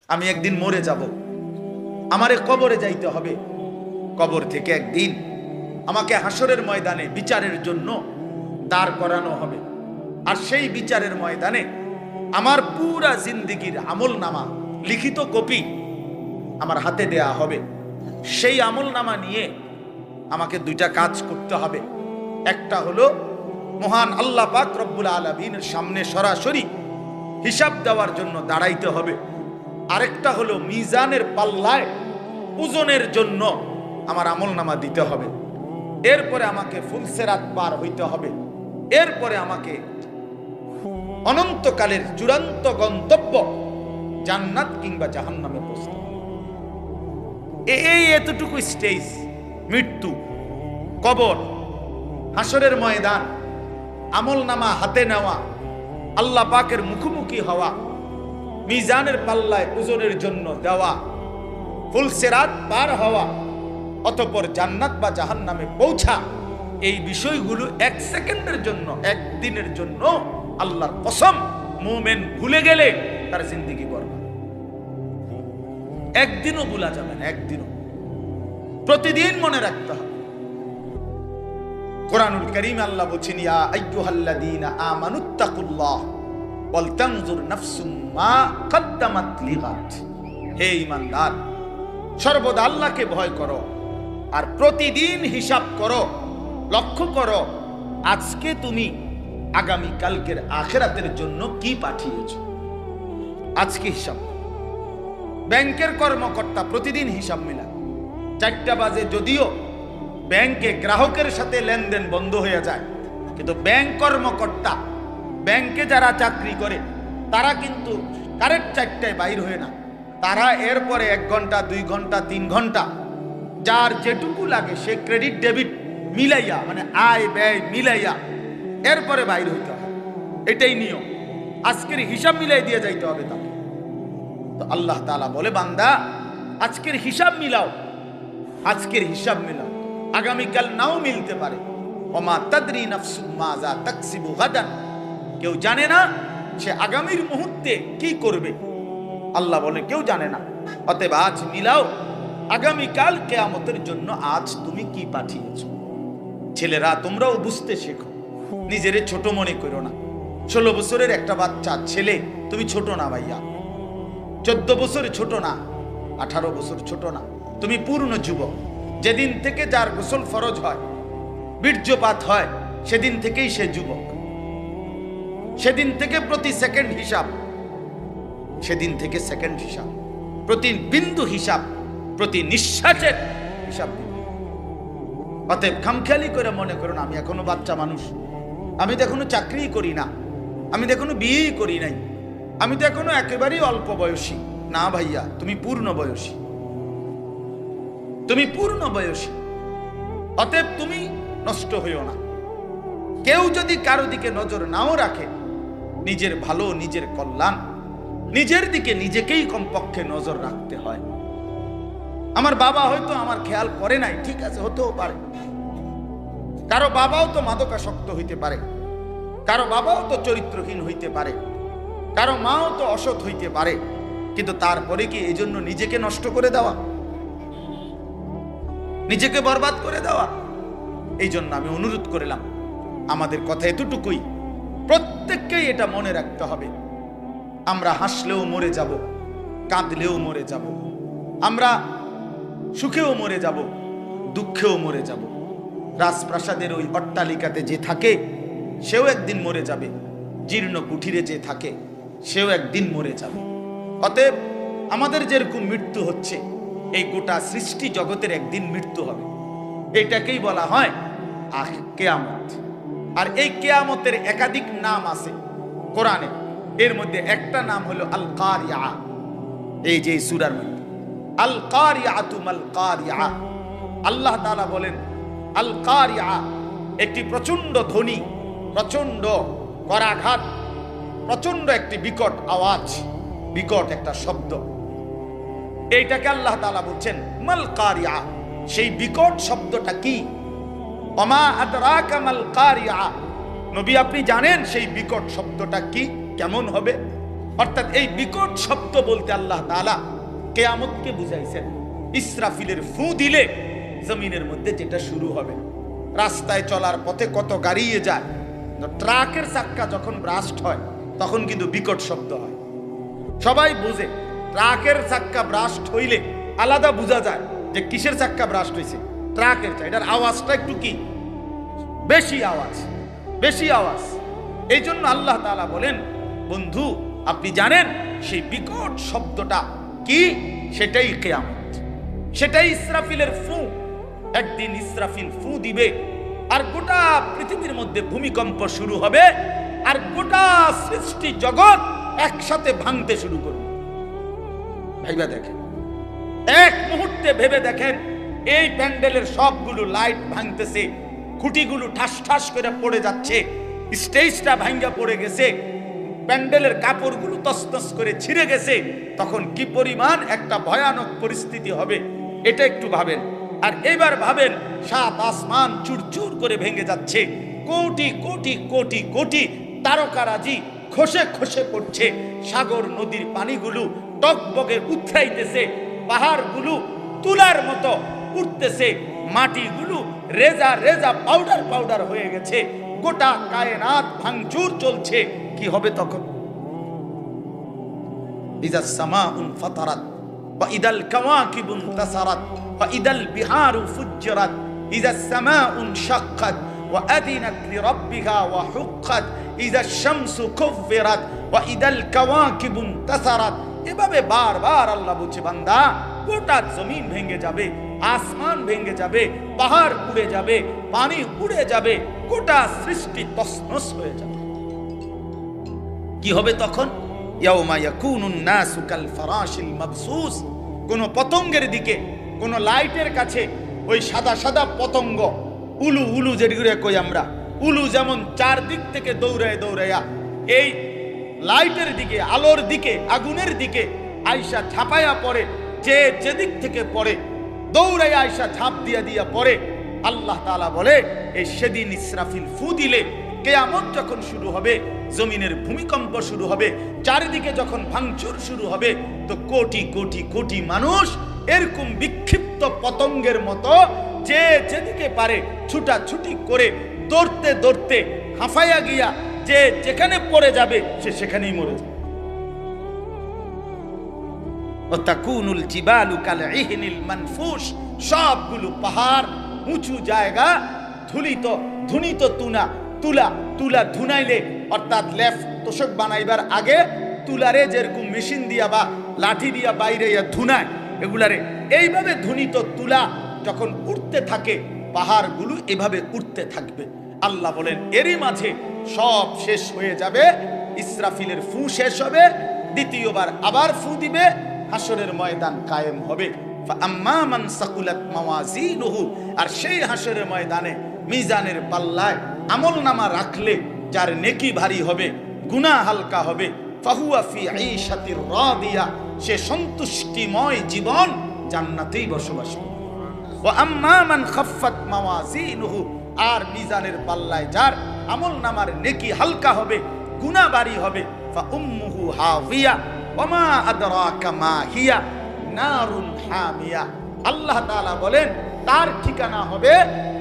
আমি একদিন মরে যাব, আমারে কবরে যাইতে হবে। কবর থেকে একদিন আমাকে হাসরের ময়দানে বিচারের জন্য দাঁড় করানো হবে। আর সেই বিচারের ময়দানে আমার পুরা জিন্দেগির আমল নামা লিখিত কপি আমার হাতে দেয়া হবে। সেই আমল নামা নিয়ে আমাকে দুইটা কাজ করতে হবে। একটা হলো মহান আল্লাহ পাক রব্বুল আলামিনের সামনে সরাসরি হিসাব দেওয়ার জন্য দাঁড়াইতে হবে। আরেকটা হলো মিজানের পাল্লায় ওজনের জন্য আমার আমল নামা দিতে হবে। এরপরে আমাকে ফুলসেরাত পার হইতে হবে। এরপরে আমাকে অনন্তকালের চূড়ান্ত গন্তব্য জান্নাত কিংবা জাহান্নামে পৌঁছতে হবে। এই এতটুকু স্টেজ, মৃত্যু, কবর, হাসরের ময়দান, আমল নামা হাতে নেওয়া, আল্লাহ পাকের মুখোমুখি হওয়া, মিজানের পাল্লায় ওজনের জন্য দেওয়া, ফুলসেরাত পার হওয়া, অতঃপর জান্নাত বা জাহান্নামে পৌঁছা, এই বিষয়গুলো এক সেকেন্ডের জন্য, একদিনের জন্য আল্লাহর কসম মুমিন ভুলে গেলে তার জিন্দেগি বরবাদ। একদিনও ভুলা যাবে না, একদিনও, প্রতিদিন মনে রাখতে হবে। কোরআনুল কারীমে আল্লাহ বলেছেন, ইয়া আইয়ুহাল্লাযীনা আমানুত্তাকুল্লাহ ওয়াল তানজুর নাফসুম মা কদ্দামাত লিগাদ। হে ঈমানদার, সর্বদা আল্লাহকে ভয় করো আর প্রতিদিন হিসাব করো, লক্ষ্য করো আজকে তুমি আগামী কালকের আখিরাতের জন্য কি পাঠিয়েছো। আজকে হিসাব। ব্যাংকের কর্মকর্তা প্রতিদিন হিসাব মেলায়। 4টা বাজে যদিও ব্যাংকে গ্রাহকের সাথে লেনদেন বন্ধ হয়ে যায়, কিন্তু ব্যাংক কর্মকর্তা, ব্যাংকে যারা চাকরি করে তারা কিন্তু কারেক্ট 4টায় বাইর হয়ে না। তারা এরপরে 1 ঘন্টা, 2 ঘন্টা, 3 ঘন্টা যার যেটুকু লাগে সে ক্রেডিট ডেবিট মিলাইয়া, মানে আয় ব্যয় মিলাইয়া এরপরে বাইর হইতে হবে। এটাই নিয়ম। আজকের হিসাব মিলাই দিয়ে যাইতে হবে তাকে। তো আল্লাহ তাআলা বলে, বান্দা আজকের হিসাব মিলাও, আজকের হিসাব মিলাও, আগামীকাল নাও মিলতে পারে। ওমা তাদরি নাফসুম মাজা তাকসিবু গাদান। কেউ জানে না সে আগামীর মুহূর্তে কি করবে। আল্লাহ বলে কেউ জানে না। অতএব আজ মিলাও, আগামীকাল কিয়ামতের জন্য আজ তুমি কি পাঠিয়েছো। ছেলেরা তোমরাও বুঝতে শেখো, নিজেরে ছোট মনে করো না। 16 বছরের একটা বাচ্চা ছেলে, তুমি ছোট না ভাইয়া। 14 বছর ছোট না, 18 বছর ছোট না, তুমি পূর্ণ যুবক। যেদিন থেকে যার গোসল ফরজ হয়, বীর্যপাত হয়, সেদিন থেকেই সে যুবক। সেদিন থেকে প্রতি সেকেন্ড হিসাব, সেদিন থেকে সেকেন্ড হিসাব, প্রতি বিন্দু হিসাব, প্রতি নিঃশ্বাসের হিসাব। অতএব খামখেয়ালি করে মনে করুন আমি এখনো বাচ্চা মানুষ, আমি তো এখনো চাকরি করি না, আমি তো এখনো বিয়েই করি নাই, আমি তো এখনো একেবারেই অল্প বয়সী। না ভাইয়া, তুমি পূর্ণ বয়সী, তুমি পূর্ণ বয়সী। অতএব তুমি নষ্ট হইও না। কেউ যদি কারো দিকে নজর নাও রাখে, নিজের ভালো, নিজের কল্যাণ, নিজের দিকে নিজেকেই কমপক্ষে নজর রাখতে হয়। আমার বাবা হয়তো আমার খেয়াল করে নাই, ঠিক আছে, হতেও পারে। কারো বাবাও তো মাদকাসক্ত হইতে পারে, কারো বাবাও তো চরিত্রহীন হইতে পারে, কারো মাও তো অসৎ হইতে পারে। কিন্তু তারপরে কি এই জন্য নিজেকে নষ্ট করে দেওয়া, নিজেকে বরবাদ করে দেওয়া? এই জন্য আমি অনুরোধ করলাম, আমাদের কথা এতটুকুই, প্রত্যেককেই এটা মনে রাখতে হবে। আমরা হাসলেও মরে যাব, কাঁদলেও মরে যাব, আমরা সুখেও মরে যাব, দুঃখেও মরে যাব। রাজপ্রাসাদের ওই অট্টালিকাতে যে থাকে সেও একদিন মরে যাবে, জীর্ণ কুঠিরে যে থাকে সেও একদিন মরে যাবে। অতএব আমাদের যেরকম মৃত্যু হচ্ছে, এই গোটা সৃষ্টি জগতের একদিন মৃত্যু হবে। এটাকেই বলা হয় কিয়ামত। আর এই কিয়ামতের একাধিক নাম আছে কোরআনে। এর মধ্যে একটা নাম হলো আল কারিয়া। এই যে সূরার মধ্যে আল কারিয়াতু মাল কারিয়া, আল্লাহ তাআলা বলেন আল কারিয়া একটি প্রচন্ড ধ্বনি, প্রচন্ড করাঘাত, প্রচন্ড একটি বিকট আওয়াজ, বিকট একটা শব্দ। এইটাকে আল্লাহ তাআলা বলছেন মাল কারিয়া। সেই বিকট শব্দটা কি? ওমা আদরাকা মাল কারিয়া। নবী আপনি জানেন সেই বিকট শব্দটা কি, কেমন হবে? অর্থাৎ এই বিকট শব্দ বলতে আল্লাহ তাআলা কিয়ামতকে বুঝাইছেন। ইসরাফিলের ফু দিলে জমিনের মধ্যে যেটা শুরু হবে, রাস্তায় চলার পথে কত গাড়িয়ে যায়, ট্রাকের চাক্কা যখন ব্রাস্ট হয় তখন কিন্তু বিকট শব্দ হয়। সবাই বুঝে ট্রাকের চাক্কা ব্রাস্ট হইলে আলাদা বোঝা যায় যে কিসের চাক্কা ব্রাস্ট হয়েছে, ট্রাকের। এটার আওয়াজটা একটু কি বেশি আওয়াজ, বেশি আওয়াজ। এই জন্য আল্লাহ তাআলা বলেন, বন্ধু আপনি জানেন সেই বিকট শব্দটা কি? সেটাই কিয়ামত, সেটাই ইসরাফিলের ফু। একদিন ইসরাফিল ফু দিবে আর গোটা পৃথিবীর মধ্যে ভূমিকম্প শুরু হবে, আর গোটা সৃষ্টি জগৎ একসাথে ভাঙতে শুরু করবে। ভাইবা দেখেন, এক মুহূর্তে ভেবে দেখেন, এই প্যান্ডেলের সবগুলো লাইট ভাঙতেছে, খুঁটিগুলো ঠাস ঠাস করে পড়ে যাচ্ছে, স্টেজটা ভাঙ্গা পড়ে গেছে, প্যান্ডেলের কাপড়গুলো তছনছ করে ছিঁড়ে গেছে, তখন কি পরিমাণ একটা ভয়ানক পরিস্থিতি হবে এটা একটু ভাবেন। আর এবার ভাবেন, সাত আসমান চুরচুর করে ভেঙে যাচ্ছে, কোটি কোটি কোটি কোটি তারকারাজি খসে খসে পড়ছে, সাগর নদীর পানিগুলো টকবগে উথরাইতেছে, পাহাড়গুলো তুলার মতো উঠতেছে, মাটিগুলো রেজা রেজা পাউডার পাউডার হয়ে গেছে, গোটা কায়নাত ভাঙচুর চলছে। কি হবে তখন? ইযাস সামাউন ফাতারাত ওয়া ইদাল কাওয়াকিবুন তাসারাত ওয়া ইদাল বিহারু ফুজ্জিরাত ইযাস সামাউন শাক্কাত ওয়া আদিনাত লিরাব্বিহা ওয়া হুক্কাত ইযাস শামসু কুফিরাত ওয়া ইদাল কাওয়াকিবুন তাসারাত। এভাবে বারবার আল্লাহ বলছে, বান্দা গোটা জমিন ভেঙে যাবে, আসমান ভেঙে যাবে, পাহাড় উড়ে যাবে, পানি উড়ে যাবে, গোটা সৃষ্টি তছনছ হয়ে যাবে। কি হবে তখন? ইয়াউমা ইয়াকুনুন নাসু কাল ফারাশিল মাবসুস। কোন পতঙ্গের দিকে, কোন লাইটের কাছে ওই সাদা সাদা পতঙ্গ, উলু উলু যেগুলো কই আমরা, উলু যেমন চারদিক থেকে দৌড়ায় দৌড়াইয়া এই লাইটের দিকে, আলোর দিকে, আগুনের দিকে আয়সা ঝাঁপাইয়া পড়ে, যে যেদিক থেকে পড়ে দৌড়াইয়া আয়সা ঝাঁপ দিয়া দিয়া পড়ে। আল্লাহ তাআলা বলে, এই সেদিন ইসরাফিল ফু দিলে, কিয়ামত যখন শুরু হবে, জমিনের ভূমিকম্প শুরু হবে, চারিদিকে যখন ভাঙচুর শুরু হবে, তো কোটি কোটি কোটি মানুষ এরকম বিক্ষিপ্ত পতঙ্গের মতো যে যেদিকে পারে ছুটাছুটি করে দৌড়তে দৌড়তে হাঁফাইয়া গিয়া যে যেখানে পড়ে যাবে সে সেখানেই মরে যাবে। ওয়াতাকুনুল জিবালু কালইহনিল মানফুশ। সবগুলো পাহাড়, উঁচু জায়গা ধুলিত ধুনিত তুলা ধুনাইলে, অর্থাৎ লেফ তোষক বানাইবার আগে তুলারে যেরকম মেশিন দিয়া বা লাঠি দিয়া বাইরে ধুনায়, এগুলারে এইভাবে ধুনিত তুলা যখন উঠতে থাকে, পাহাড়গুলো এভাবে উঠতে থাকবে। আল্লাহ বলেন, এরই মাঝে সব শেষ হয়ে যাবে, ইসরাফিলের ফু শেষ হবে, দ্বিতীয়বার আবার ফু দিবে, হাসরের ময়দান কায়েম হবে। ফাআম্মা মান সাকুলাত মাওয়াজিনুহু। আর সেই হাসরের ময়দানে মিজানের পাল্লায় আমলনামা রাখলে যার নেকি ভারী হবে, গুনাহ হালকা হবে, ফাহুয়া ফি ঈশাতির রাদিয়া। সে সন্তুষ্টিময় জীবন জান্নাতেই বসবাস করবে। ওয়া আম্মা মান খাফফাত মাওয়াজিনুহু। আর মিজানের পাল্লায় যার আমলনামার নেকি হালকা হবে, গুনাহ ভারী হবে, ফা উম্মুহু হাওয়িয়া ওয়া মা আদরাকা মা হিয়া নারুন হামিয়া। আল্লাহ তাআলা বলেন, তার ঠিকানা হবে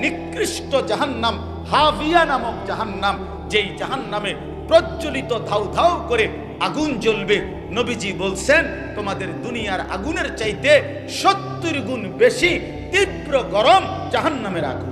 নিকৃষ্ট জাহান্নাম, হাবিয়া নামক জাহান্নাম, যেই জাহান্নামে প্রজ্বলিত ধাউ ধাউ করে আগুন জ্বলবে। নবীজি বলছেন, তোমাদের দুনিয়ার আগুনের চাইতে 70 গুণ বেশি তীব্র গরম জাহান্নামের আগুন।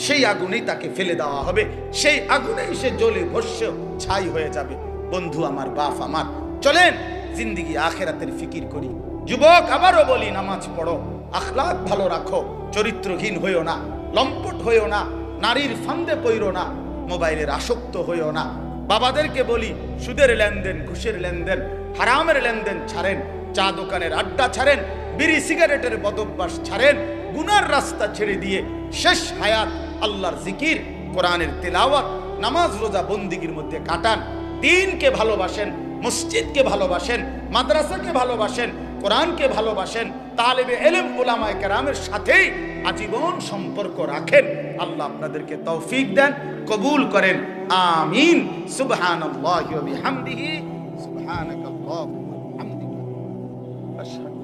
সেই আগুনেই তাকে ফেলে দেওয়া হবে, সেই আগুনেই সে জ্বলে ভস্ম ছাই হয়ে যাবে। বন্ধু আমার, বাপ আমার, চলেন জিন্দেগি আখেরাতের ফিকির করি। যুবক, আবারও বলি, নামাজ পড়ো, আখলাক ভালো রাখো, চরিত্রহীন হইও না, লম্পট হইও না, নারীর ফান্দে পইরো না, মোবাইলের আসক্ত হইও না। বাবাদেরকে বলি, সুদের লেনদেন, ঘুষের লেনদেন, হারামের লেনদেন ছাড়েন, চা দোকানের আড্ডা ছাড়েন, বিড়ি সিগারেটের বদভ্যাস ছাড়েন, গুনার রাস্তা ছেড়ে দিয়ে শেষ হায়াত আল্লাহর জিকির, কোরআনের তেলাওয়াত, নামাজ রোজা বন্দিগির মধ্যে কাটান। দ্বীনকে ভালোবাসেন, মসজিদকে ভালোবাসেন, মাদ্রাসাকে ভালোবাসেন, কোরআনকে ভালোবাসেন, তালেবে ইলম উলামায়ে কেরামের সাথেই আজীবন সম্পর্ক রাখেন। আল্লাহ আপনাদেরকে তৌফিক দেন, কবুল করেন। আমিন। সুবহানাল্লাহি ওয়া বিহামদিহি। সুবহানাকাল্লাহুম্মা ওয়া বিহামদিকা আশহাদু